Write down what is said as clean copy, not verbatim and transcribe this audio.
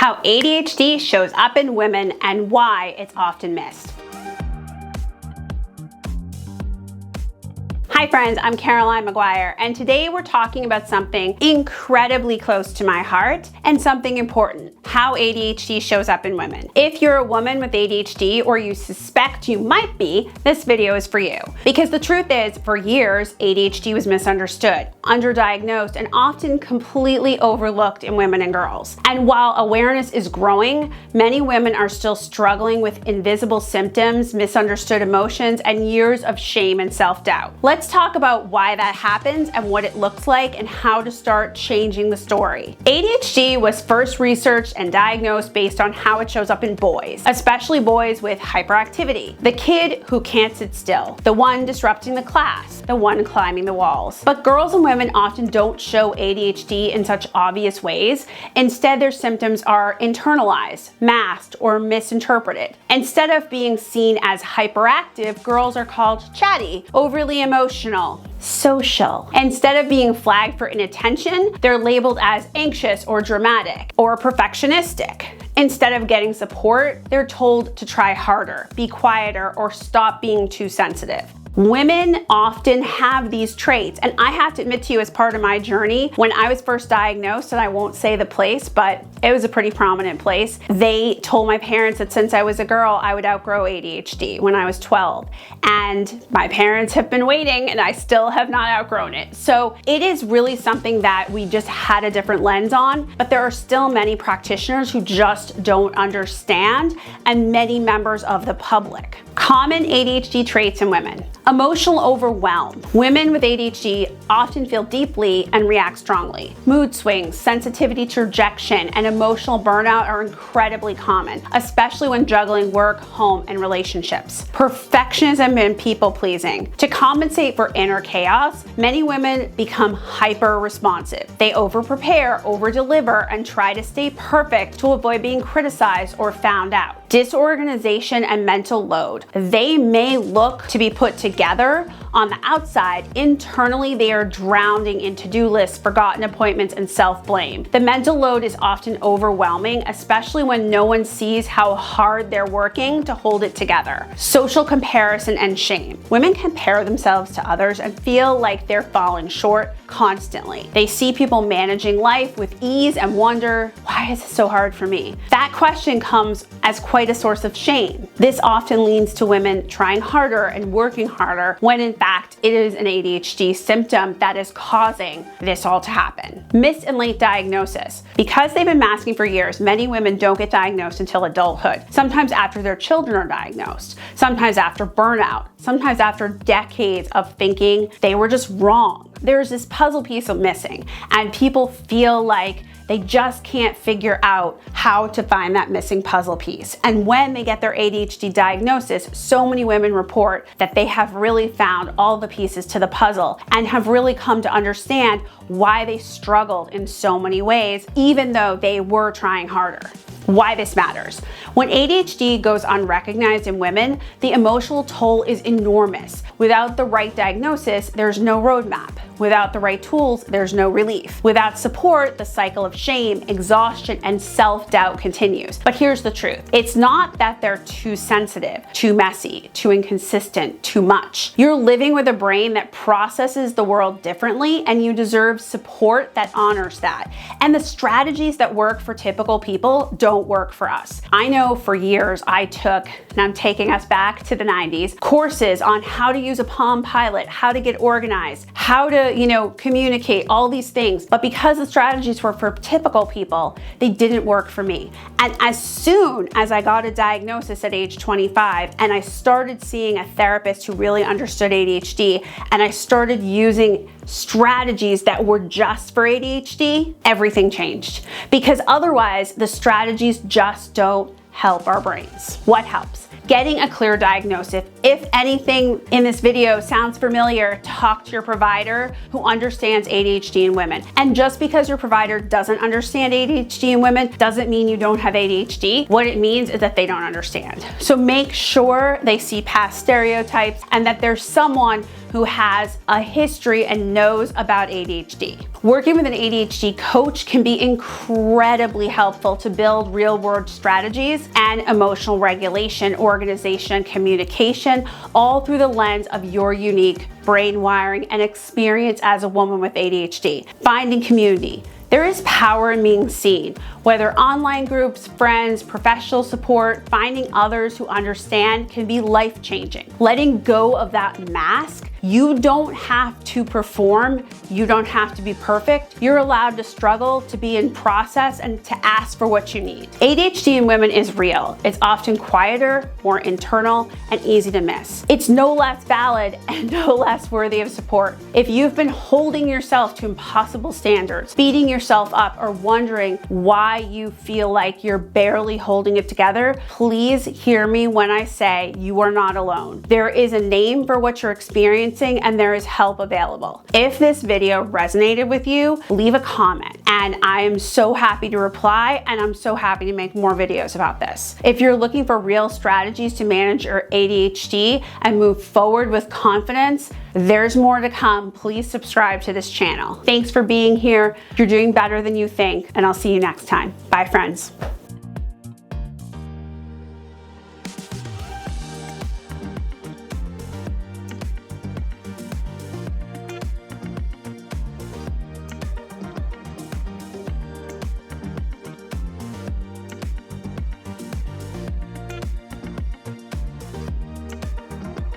how ADHD shows up in women and why it's often missed. Hi friends, I'm Caroline McGuire, and today we're talking about something incredibly close to my heart and something important: how ADHD shows up in women. If you're a woman with ADHD or you suspect you might be, this video is for you. Because the truth is, for years, ADHD was misunderstood, underdiagnosed, and often completely overlooked in women and girls. And while awareness is growing, many women are still struggling with invisible symptoms, misunderstood emotions, and years of shame and self-doubt. Let's talk about why that happens and what it looks like and how to start changing the story. ADHD was first researched and diagnosed based on how it shows up in boys, especially boys with hyperactivity. The kid who can't sit still, the one disrupting the class, the one climbing the walls. But girls and women often don't show ADHD in such obvious ways. Instead, their symptoms are internalized, masked, or misinterpreted. Instead of being seen as hyperactive, girls are called chatty, overly emotional, social. Instead of being flagged for inattention, they're labeled as anxious or dramatic or perfectionistic. Instead of getting support, they're told to try harder, be quieter, or stop being too sensitive. Women often have these traits, and I have to admit to you, as part of my journey, when I was first diagnosed, and I won't say the place, but it was a pretty prominent place, they told my parents that since I was a girl, I would outgrow ADHD when I was 12. And my parents have been waiting, and I still have not outgrown it. So it is really something that we just had a different lens on, but there are still many practitioners who just don't understand, and many members of the public. Common ADHD traits in women. Emotional overwhelm. Women with ADHD often feel deeply and react strongly. Mood swings, sensitivity to rejection, and emotional burnout are incredibly common, especially when juggling work, home, and relationships. Perfectionism and people-pleasing. To compensate for inner chaos, many women become hyper-responsive. They over-prepare, over-deliver, and try to stay perfect to avoid being criticized or found out. Disorganization and mental load. They may look to be put together on the outside. Internally, they are drowning in to-do lists, forgotten appointments, and self-blame. The mental load is often overwhelming, especially when no one sees how hard they're working to hold it together. Social comparison and shame. Women compare themselves to others and feel like they're falling short constantly. They see people managing life with ease and wonder, why is it so hard for me? That question comes as quite a source of shame. This often leads to women trying harder and working harder when in fact it is an ADHD symptom that is causing this all to happen. Missed and late diagnosis. Because they've been masking for years, many women don't get diagnosed until adulthood, sometimes after their children are diagnosed, sometimes after burnout, sometimes after decades of thinking they were just wrong. There's this puzzle piece missing, and people feel like they just can't figure out how to find that missing puzzle piece. And when they get their ADHD diagnosis, so many women report that they have really found all the pieces to the puzzle and have really come to understand why they struggled in so many ways, even though they were trying harder. Why this matters. When ADHD goes unrecognized in women, the emotional toll is enormous. Without the right diagnosis, there's no roadmap. Without the right tools, there's no relief. Without support, the cycle of shame, exhaustion, and self-doubt continues. But here's the truth. It's not that they're too sensitive, too messy, too inconsistent, too much. You're living with a brain that processes the world differently, and you deserve support that honors that. And the strategies that work for typical people don't work for us. I know for years I took, and I'm taking us back to the 90s, courses on how to use a Palm Pilot, how to get organized, how to, communicate, all these things. But because the strategies were for typical people, they didn't work for me. And as soon as I got a diagnosis at age 25 and I started seeing a therapist who really understood ADHD, and I started using strategies that were just for ADHD, everything changed. Because otherwise, the strategies just don't help our brains. What helps? Getting a clear diagnosis. If anything in this video sounds familiar, talk to your provider who understands ADHD in women. And just because your provider doesn't understand ADHD in women doesn't mean you don't have ADHD. What it means is that they don't understand. So make sure they see past stereotypes and that there's someone who has a history and knows about ADHD. Working with an ADHD coach can be incredibly helpful to build real-world strategies and emotional regulation, organization, and communication, all through the lens of your unique brain wiring and experience as a woman with ADHD. Finding community. There is power in being seen, whether online groups, friends, professional support. Finding others who understand can be life-changing. Letting go of that mask. You don't have to perform. You don't have to be perfect. You're allowed to struggle, to be in process, and to ask for what you need. ADHD in women is real. It's often quieter, more internal, and easy to miss. It's no less valid and no less worthy of support. If you've been holding yourself to impossible standards, beating yourself up, or wondering why you feel like you're barely holding it together, please hear me when I say you are not alone. There is a name for what you're experiencing, and there is help available. If this video resonated with you, leave a comment, and I am so happy to reply, and I'm so happy to make more videos about this. If you're looking for real strategies to manage your ADHD and move forward with confidence, there's more to come. Please subscribe to this channel. Thanks for being here. You're doing better than you think, and I'll see you next time. Bye, friends.